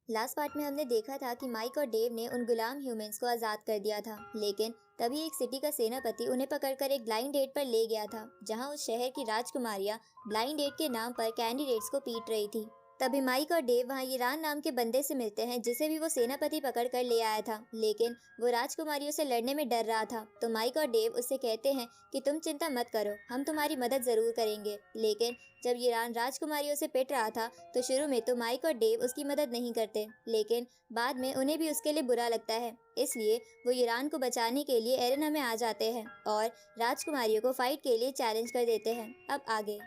Last part में हमने देखा था कि माइक और डेव ने उन गुलाम ह्यूमंस को आजाद कर दिया था, लेकिन तभी एक सिटी का सेनापति उन्हें पकड़कर एक ब्लाइंड डेट पर ले गया था, जहां उस शहर की राजकुमारियां ब्लाइंड डेट के नाम पर कैंडिडेट्स को पीट रही थी। तभी माइक और डेव वहां ईरान नाम के बंदे से मिलते हैं, जिसे भी वो सेनापति पकड़ कर ले आया था, लेकिन वो राजकुमारियों से लड़ने में डर रहा था। तो माइक और डेव उससे कहते हैं कि तुम चिंता मत करो, हम तुम्हारी मदद जरूर करेंगे। लेकिन जब ईरान राजकुमारियों से पिट रहा था तो शुरू में तो माइक और डेव उसकी मदद नहीं करते, लेकिन बाद में उन्हें भी उसके लिए बुरा लगता है। इसलिए वो ईरान को बचाने के लिए एरेना में आ जाते हैं और राजकुमारियों को फाइट के लिए चैलेंज कर देते हैं। अब आगे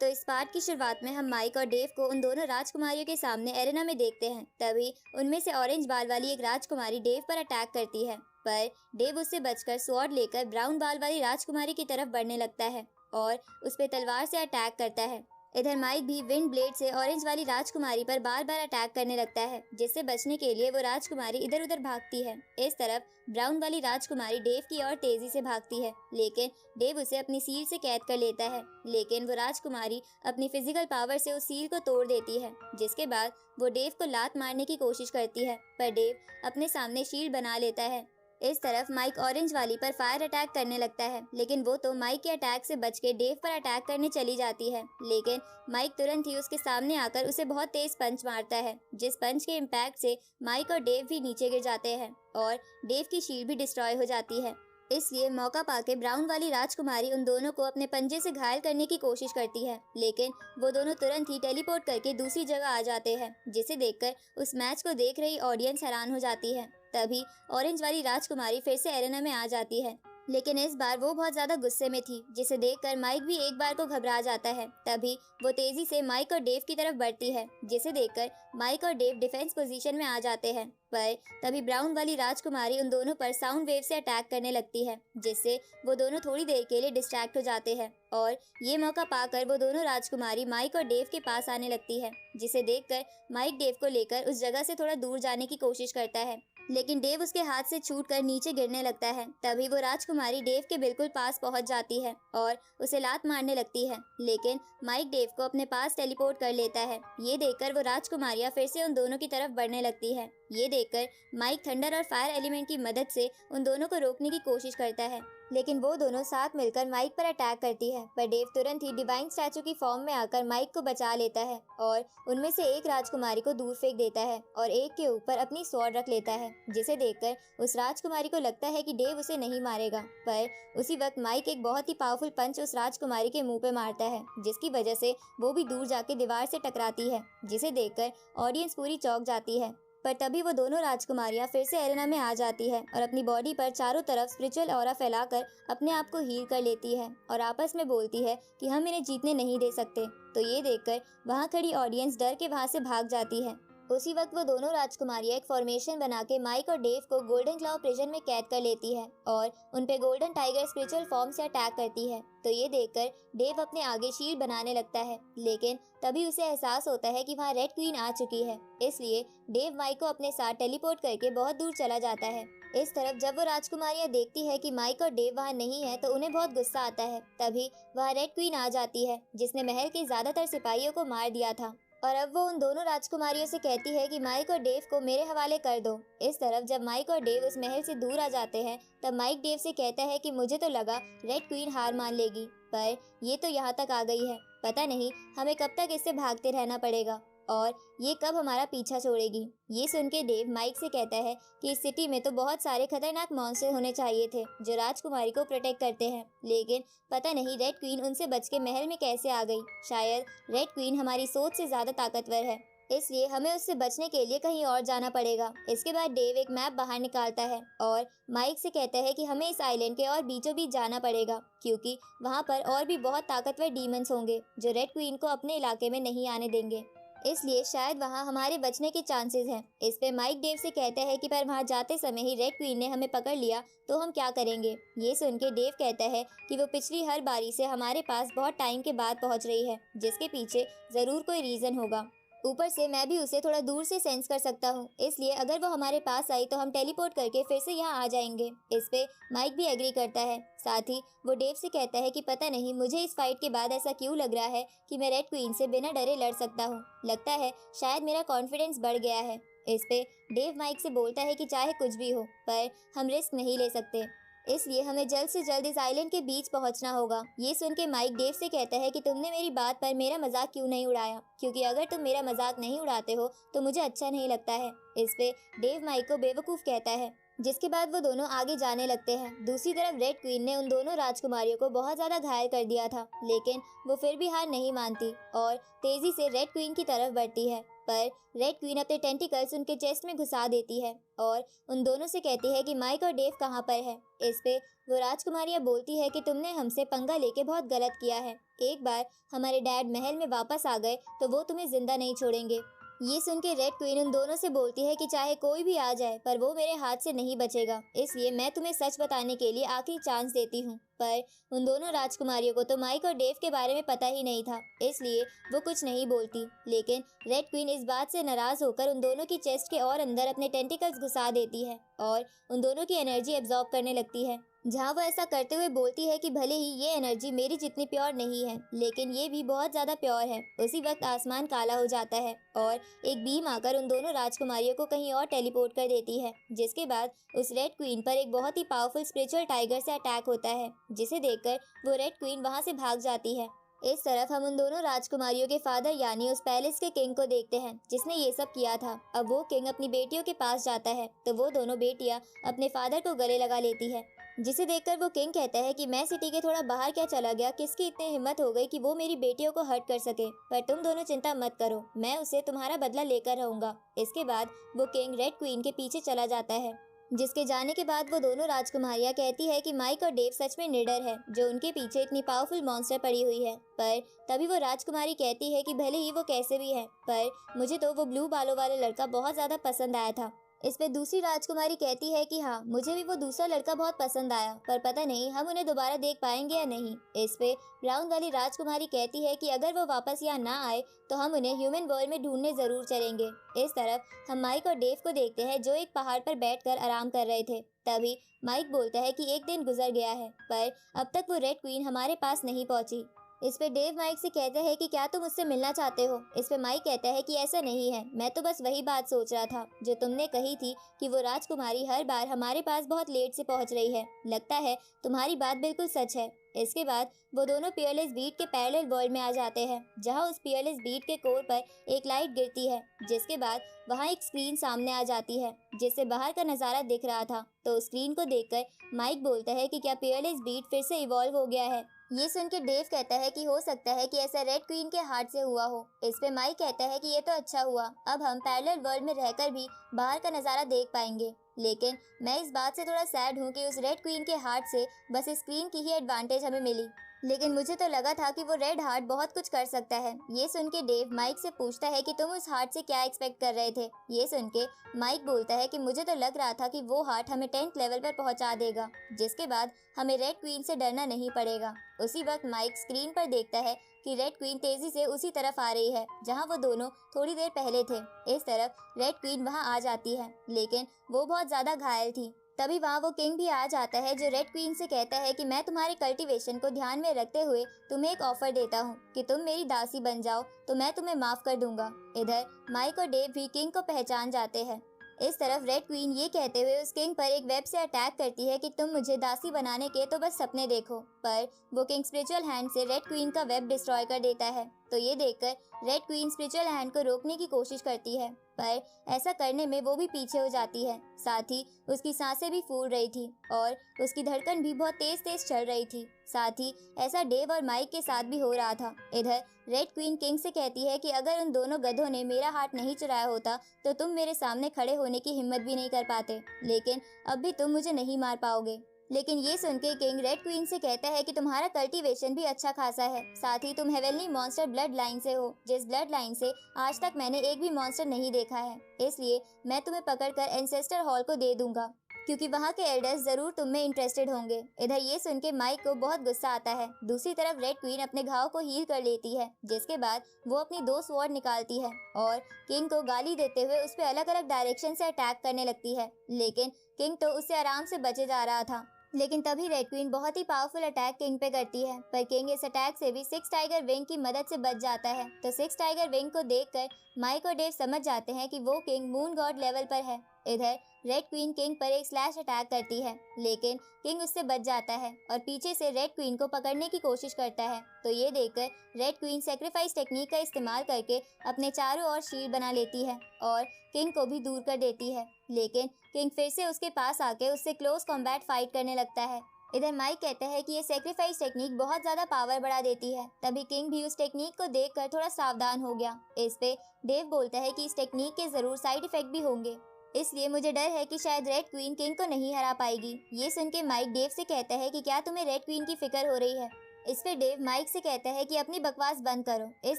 तो इस पार्ट की शुरुआत में हम माइक और डेव को उन दोनों राजकुमारियों के सामने एरेना में देखते हैं। तभी उनमें से ऑरेंज बाल वाली एक राजकुमारी डेव पर अटैक करती है, पर डेव उससे बचकर स्वॉर्ड लेकर ब्राउन बाल वाली राजकुमारी की तरफ बढ़ने लगता है और उस पर तलवार से अटैक करता है। इधर माइक भी विंड ब्लेड से ऑरेंज वाली राजकुमारी पर बार बार अटैक करने लगता है, जिससे बचने के लिए वो राजकुमारी इधर उधर भागती है। इस तरफ ब्राउन वाली राजकुमारी डेव की ओर तेजी से भागती है, लेकिन डेव उसे अपनी सील से कैद कर लेता है। लेकिन वो राजकुमारी अपनी फिजिकल पावर से उस सील को तोड़ देती है, जिसके बाद वो डेव को लात मारने की कोशिश करती है, पर डेव अपने सामने शील्ड बना लेता है। इस तरफ माइक ऑरेंज वाली पर फायर अटैक करने लगता है, लेकिन वो तो माइक के अटैक से बच के डेव पर अटैक करने चली जाती है। लेकिन माइक तुरंत ही उसके सामने आकर उसे बहुत तेज पंच मारता है, जिस पंच के इम्पैक्ट से माइक और डेव भी नीचे गिर जाते हैं और डेव की शील्ड भी डिस्ट्रॉय हो जाती है। इसलिए मौका पाके ब्राउन वाली राजकुमारी उन दोनों को अपने पंजे से घायल करने की कोशिश करती है, लेकिन वो दोनों तुरंत ही टेलीपोर्ट करके दूसरी जगह आ जाते हैं, जिसे देखकर उस मैच को देख रही ऑडियंस हैरान हो जाती है। तभी ऑरेंज वाली राजकुमारी फिर से एरेना में आ जाती है, लेकिन इस बार वो बहुत ज्यादा गुस्से में थी, जिसे देखकर माइक भी एक बार को घबरा जाता है। तभी वो तेजी से माइक और डेव की तरफ बढ़ती है, जिसे देखकर माइक और डेव डिफेंस पोजीशन में आ जाते हैं। पर तभी ब्राउन वाली राजकुमारी उन दोनों पर साउंड वेव से अटैक करने लगती है, जिससे वो दोनों थोड़ी देर के लिए डिस्ट्रैक्ट हो जाते हैं और ये मौका पाकर वो दोनों राजकुमारी माइक और डेव के पास आने लगती है, जिसे देखकर माइक डेव को लेकर उस जगह से थोड़ा दूर जाने की कोशिश करता है, लेकिन डेव उसके हाथ से छूटकर नीचे गिरने लगता है। तभी वो राजकुमारी डेव के बिल्कुल पास पहुंच जाती है और उसे लात मारने लगती है, लेकिन माइक डेव को अपने पास टेलीपोर्ट कर लेता है। ये देखकर वो राजकुमारियां फिर से उन दोनों की तरफ बढ़ने लगती है। ये देखकर माइक थंडर और फायर एलिमेंट की मदद से उन दोनों को रोकने की कोशिश करता है, लेकिन वो दोनों साथ मिलकर माइक पर अटैक करती है। पर डेव तुरंत ही डिवाइन स्टैचू की फॉर्म में आकर माइक को बचा लेता है और उनमें से एक राजकुमारी को दूर फेंक देता है और एक के ऊपर अपनी स्वॉर्ड रख लेता है, जिसे देखकर उस राजकुमारी को लगता है कि डेव उसे नहीं मारेगा। पर उसी वक्त माइक एक बहुत ही पावरफुल पंच उस राजकुमारी के मुंह पे मारता है, जिसकी वजह से वो भी दूर जाके दीवार से टकराती है, जिसे देखकर ऑडियंस पूरी चौंक जाती है। पर तभी वो दोनों राजकुमारियां फिर से एरेना में आ जाती है और अपनी बॉडी पर चारों तरफ स्पिरिचुअल ऑरा फैलाकर अपने आप को हील कर लेती है और आपस में बोलती है कि हम इन्हें जीतने नहीं दे सकते। तो ये देखकर वहाँ खड़ी ऑडियंस डर के वहाँ से भाग जाती है। उसी वक्त वो दोनों राजकुमारियां एक फॉर्मेशन बना के माइक और डेव को गोल्डन क्लाव प्रिजन में कैद कर लेती है और उन पे गोल्डन टाइगर स्पिरिचुअल फॉर्म से अटैक करती है। तो ये देखकर डेव अपने आगे शील्ड बनाने लगता है, लेकिन तभी उसे एहसास होता है कि वहाँ रेड क्वीन आ चुकी है। इसलिए डेव माइक को अपने साथ टेलीपोर्ट करके बहुत दूर चला जाता है। इस तरफ जब वो राजकुमारियां देखती है कि माइक और डेव वहाँ नहीं है तो उन्हें बहुत गुस्सा आता है। तभी वहाँ रेड क्वीन आ जाती है, जिसने महल के ज्यादातर सिपाहियों को मार दिया था और अब वो उन दोनों राजकुमारियों से कहती है कि माइक और डेव को मेरे हवाले कर दो। इस तरफ जब माइक और डेव उस महल से दूर आ जाते हैं तब माइक डेव से कहता है कि मुझे तो लगा रेड क्वीन हार मान लेगी, पर ये तो यहाँ तक आ गई है। पता नहीं हमें कब तक इससे भागते रहना पड़ेगा और ये कब हमारा पीछा छोड़ेगी। ये सुन के डेव माइक से कहता है कि इस सिटी में तो बहुत सारे खतरनाक मॉन्स्टर होने चाहिए थे जो राजकुमारी को प्रोटेक्ट करते हैं, लेकिन पता नहीं रेड क्वीन उनसे बच के महल में कैसे आ गई। शायद रेड क्वीन हमारी सोच से ज्यादा ताकतवर है, इसलिए हमें उससे बचने के लिए कहीं और जाना पड़ेगा। इसके बाद डेव एक मैप बाहर निकालता है और माइक से कहता है कि हमें इस आइलैंड के और बीचों बीच जाना पड़ेगा, क्योंकि वहाँ पर और भी बहुत ताकतवर डीमंस होंगे जो रेड क्वीन को अपने इलाके में नहीं आने देंगे, इसलिए शायद वहाँ हमारे बचने के चांसेस हैं। इस पे माइक डेव से कहता है कि पर वहाँ जाते समय ही रेड क्वीन ने हमें पकड़ लिया तो हम क्या करेंगे। ये सुन के डेव कहता है कि वो पिछली हर बारी से हमारे पास बहुत टाइम के बाद पहुँच रही है, जिसके पीछे जरूर कोई रीजन होगा। ऊपर से मैं भी उसे थोड़ा दूर से सेंस कर सकता हूँ, इसलिए अगर वो हमारे पास आई तो हम टेलीपोर्ट करके फिर से यहाँ आ जाएंगे। इस पे माइक भी एग्री करता है। साथ ही वो डेव से कहता है कि पता नहीं मुझे इस फाइट के बाद ऐसा क्यों लग रहा है कि मैं रेड क्वीन से बिना डरे लड़ सकता हूँ। लगता है शायद मेरा कॉन्फिडेंस बढ़ गया है। इस पे डेव माइक से बोलता है कि चाहे कुछ भी हो, पर हम रिस्क नहीं ले सकते, इसलिए हमें जल्द से जल्द इस आइलैंड के बीच पहुंचना होगा। ये सुन के माइक डेव से कहता है कि तुमने मेरी बात पर मेरा मजाक क्यों नहीं उड़ाया, क्योंकि अगर तुम मेरा मजाक नहीं उड़ाते हो तो मुझे अच्छा नहीं लगता है। इस पे डेव माइक को बेवकूफ़ कहता है, जिसके बाद वो दोनों आगे जाने लगते हैं। दूसरी तरफ रेड क्वीन ने उन दोनों राजकुमारियों को बहुत ज्यादा घायल कर दिया था, लेकिन वो फिर भी हार नहीं मानती और तेजी से रेड क्वीन की तरफ बढ़ती है। पर रेड क्वीन अपने टेंटिकल्स उनके चेस्ट में घुसा देती है और उन दोनों से कहती है कि माइक और डेव कहाँ पर है। इस पे वो राजकुमारियाँ बोलती है कि तुमने हमसे पंगा लेके बहुत गलत किया है। एक बार हमारे डैड महल में वापस आ गए तो वो तुम्हें जिंदा नहीं छोड़ेंगे। ये सुन के रेड क्वीन उन दोनों से बोलती है कि चाहे कोई भी आ जाए पर वो मेरे हाथ से नहीं बचेगा, इसलिए मैं तुम्हें सच बताने के लिए आखिरी चांस देती हूँ। पर उन दोनों राजकुमारियों को तो माइक और डेव के बारे में पता ही नहीं था, इसलिए वो कुछ नहीं बोलती। लेकिन रेड क्वीन इस बात से नाराज होकर उन दोनों की चेस्ट के और अंदर अपने टेंटिकल्स घुसा देती है और उन दोनों की एनर्जी एब्जॉर्ब करने लगती है। जहाँ वो ऐसा करते हुए बोलती है कि भले ही ये एनर्जी मेरी जितनी प्योर नहीं है, लेकिन ये भी बहुत ज्यादा प्योर है। उसी वक्त आसमान काला हो जाता है और एक बीम आकर उन दोनों राजकुमारियों को कहीं और टेलीपोर्ट कर देती है, जिसके बाद उस रेड क्वीन पर एक बहुत ही पावरफुल स्पिरिचुअल टाइगर से अटैक होता है, जिसे देखकर वो रेड क्वीन वहाँ से भाग जाती है। इस तरफ हम उन दोनों राजकुमारियों के फादर यानी उस पैलेस के किंग को देखते हैं जिसने ये सब किया था। अब वो किंग अपनी बेटियों के पास जाता है तो वो दोनों बेटियां अपने फादर को गले लगा लेती है, जिसे देखकर वो किंग कहता है कि मैं सिटी के थोड़ा बाहर क्या चला गया, किसकी इतनी हिम्मत हो गई कि वो मेरी बेटियों को हर्ट कर सके, पर तुम दोनों चिंता मत करो, मैं उसे तुम्हारा बदला लेकर रहूंगा। इसके बाद वो किंग रेड क्वीन के पीछे चला जाता है, जिसके जाने के बाद वो दोनों राजकुमारियां कहती है कि माइक और डेव सच में निडर है जो उनके पीछे इतनी पावरफुल मॉन्स्टर पड़ी हुई है। पर तभी वो राजकुमारी कहती है कि भले ही वो कैसे भी है, पर मुझे तो वो ब्लू बालों वाला लड़का बहुत ज्यादा पसंद आया था। इस पे दूसरी राजकुमारी कहती है कि हाँ, मुझे भी वो दूसरा लड़का बहुत पसंद आया, पर पता नहीं हम उन्हें दोबारा देख पाएंगे या नहीं। इस पे ब्राउन वाली राजकुमारी कहती है कि अगर वो वापस यहाँ ना आए तो हम उन्हें ह्यूमन वर्ल्ड में ढूंढने जरूर चलेंगे। इस तरफ हम माइक और डेव को देखते हैं जो एक पहाड़ पर बैठकर आराम कर रहे थे। तभी माइक बोलता है कि एक दिन गुजर गया है पर अब तक वो रेड क्वीन हमारे पास नहीं पहुंची। इस पे डेव माइक से कहता है कि क्या तुम उससे मिलना चाहते हो। इस पे माइक कहता है कि ऐसा नहीं है, मैं तो बस वही बात सोच रहा था जो तुमने कही थी कि वो राजकुमारी हर बार हमारे पास बहुत लेट से पहुंच रही है। लगता है तुम्हारी बात बिल्कुल सच है। इसके बाद वो दोनों पियरलेस बीट के पैरेलल वर्ल्ड में आ जाते हैं, जहां उस पियरलेस बीट के कोर पर एक लाइट गिरती है, जिसके बाद वहां एक स्क्रीन सामने आ जाती है जिससे बाहर का नजारा दिख रहा था। तो स्क्रीन को देखकर माइक बोलता है कि क्या पियरलेस बीट फिर से इवॉल्व हो गया है। ये सुन के डेव कहता है कि हो सकता है कि ऐसा रेड क्वीन के हार्ट से हुआ हो। इस पे माइक कहता है कि ये तो अच्छा हुआ, अब हम पैरेलल वर्ल्ड में रहकर भी बाहर का नजारा देख पाएंगे। लेकिन मैं इस बात से थोड़ा सैड हूँ कि उस रेड क्वीन के हार्ट से बस स्क्रीन की ही एडवांटेज हमें मिली, लेकिन मुझे तो लगा था कि वो रेड हार्ट बहुत कुछ कर सकता है। ये सुन के डेव माइक से पूछता है कि तुम उस हार्ट से क्या एक्सपेक्ट कर रहे थे। ये सुन के माइक बोलता है कि मुझे तो लग रहा था कि वो हार्ट हमें 10th लेवल पर पहुंचा देगा, जिसके बाद हमें रेड क्वीन से डरना नहीं पड़ेगा। उसी वक्त माइक स्क्रीन पर देखता है कि रेड क्वीन तेजी से उसी तरफ आ रही है जहां वो दोनों थोड़ी देर पहले थे। इस तरफ रेड क्वीन वहां आ जाती है, लेकिन वो बहुत ज्यादा घायल थी। तभी वहाँ वो किंग भी आ जाता है जो रेड क्वीन से कहता है कि मैं तुम्हारे कल्टीवेशन को ध्यान में रखते हुए तुम्हें एक ऑफर देता हूँ कि तुम मेरी दासी बन जाओ तो मैं तुम्हें माफ कर दूंगा। इधर माइक और डेव भी किंग को पहचान जाते हैं। इस तरफ रेड क्वीन ये कहते हुए उस किंग पर एक वेब से अटैक करती है कि तुम मुझे दासी बनाने के तो बस सपने देखो, पर वो किंग स्पिरिचुअल हैंड से रेड क्वीन का वेब डिस्ट्रॉय कर देता है। तो ये देखकर रेड क्वीन स्पिरिचुअल हैंड को रोकने की कोशिश करती है, पर ऐसा करने में वो भी पीछे हो जाती है। साथ ही उसकी सांसें भी फूल रही थी और उसकी धड़कन भी बहुत तेज तेज चल रही थी। साथ ही ऐसा डेव और माइक के साथ भी हो रहा था। इधर रेड क्वीन किंग से कहती है कि अगर उन दोनों गधों ने मेरा हाथ नहीं चुराया होता तो तुम मेरे सामने खड़े होने की हिम्मत भी नहीं कर पाते, लेकिन अब भी तुम मुझे नहीं मार पाओगे। लेकिन ये सुन के किंग रेड क्वीन से कहता है कि तुम्हारा कल्टीवेशन भी अच्छा खासा है, साथ ही तुम हेवनली मॉन्स्टर ब्लड लाइन से हो, जिस ब्लड लाइन से आज तक मैंने एक भी मॉन्स्टर नहीं देखा है, इसलिए मैं तुम्हें पकड़कर एंसेस्टर हॉल को दे दूंगा। क्योंकि वहाँ के एल्डर्स जरूर तुम में इंटरेस्टेड होंगे। इधर ये सुन के माइक को बहुत गुस्सा आता है। दूसरी तरफ रेड क्वीन अपने घाव को हील कर लेती है, जिसके बाद वो अपनी 2 स्वॉर्ड निकालती है और किंग को गाली देते हुए उस पर अलग अलग डायरेक्शन से अटैक करने लगती है। लेकिन किंग तो उससे आराम से बचे जा रहा था। लेकिन तभी रेड क्वीन बहुत ही पावरफुल अटैक किंग पे करती है, पर किंग इस अटैक से भी 6 टाइगर विंग की मदद से बच जाता है। तो 6 टाइगर विंग को देखकर माइक और डेव समझ जाते हैं कि वो किंग मून गॉड लेवल पर है। इधर रेड क्वीन किंग पर एक स्लैश अटैक करती है, लेकिन किंग उससे बच जाता है और पीछे से रेड क्वीन को पकड़ने की कोशिश करता है। तो ये देखकर रेड क्वीन सेक्रीफाइस टेक्निक का इस्तेमाल करके अपने चारों ओर शील्ड बना लेती है और किंग को भी दूर कर देती है। लेकिन किंग फिर से उसके पास आके उससे क्लोज कॉम्बैट फाइट करने लगता है। इधर माइक कहता है कि ये सेक्रीफाइस टेक्निक बहुत ज्यादा पावर बढ़ा देती है। तभी किंग भी उस टेक्निक को देखकर थोड़ा सावधान हो गया। इस पे डेव बोलता है कि इस टेक्निक के जरूर साइड इफेक्ट भी होंगे, इसलिए मुझे डर है कि शायद रेड क्वीन किंग को नहीं हरा पाएगी। ये सुन के माइक डेव से कहता है कि क्या तुम्हें रेड क्वीन की फिक्र हो रही है। इस पे डेव माइक से कहता है कि अपनी बकवास बंद करो। इस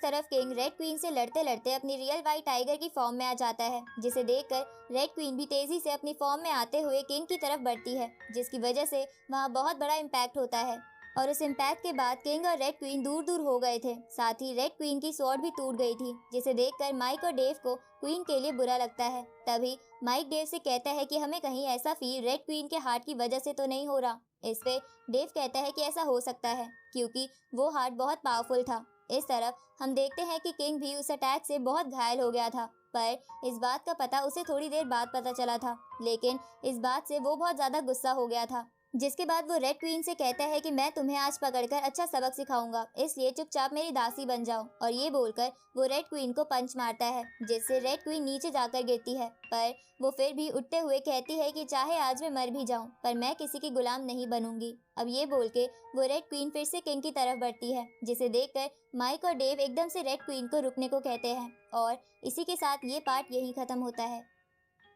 तरफ किंग रेड क्वीन से लड़ते लड़ते अपनी रियल वाइट टाइगर की फॉर्म में आ जाता है, जिसे देखकर रेड क्वीन भी तेजी से अपनी फॉर्म में आते हुए किंग की तरफ बढ़ती है, जिसकी वजह से वहाँ बहुत बड़ा इम्पैक्ट होता है। और उस इम्पैक्ट के बाद किंग और रेड क्वीन दूर दूर हो गए थे। साथ ही रेड क्वीन की स्वॉर्ड भी टूट गई थी, जिसे देखकर माइक और डेव को क्वीन के लिए बुरा लगता है। तभी माइक डेव से कहता है कि हमें कहीं ऐसा फील रेड क्वीन के हार्ट की वजह से तो नहीं हो रहा। इस पे डेव कहता है कि ऐसा हो सकता है क्योंकि वो हार्ट बहुत पावरफुल था। इस तरफ हम देखते हैं कि किंग भी उस अटैक से बहुत घायल हो गया था, पर इस बात का पता उसे थोड़ी देर बाद पता चला था। लेकिन इस बात से वो बहुत ज्यादा गुस्सा हो गया था, जिसके बाद वो रेड क्वीन से कहता है कि मैं तुम्हें आज पकड़कर अच्छा सबक सिखाऊंगा, इसलिए चुपचाप मेरी दासी बन जाओ। और ये बोलकर वो रेड क्वीन को पंच मारता है, जिससे रेड क्वीन नीचे जाकर गिरती है। पर वो फिर भी उठते हुए कहती है कि चाहे आज मैं मर भी जाऊं, पर मैं किसी की गुलाम नहीं बनूंगी। अब ये बोल के वो रेड क्वीन फिर से किंग की तरफ बढ़ती है, जिसे देखकर माइक और डेव एकदम से रेड क्वीन को रुकने को कहते हैं। और इसी के साथ ये पार्ट यहीं खत्म होता है।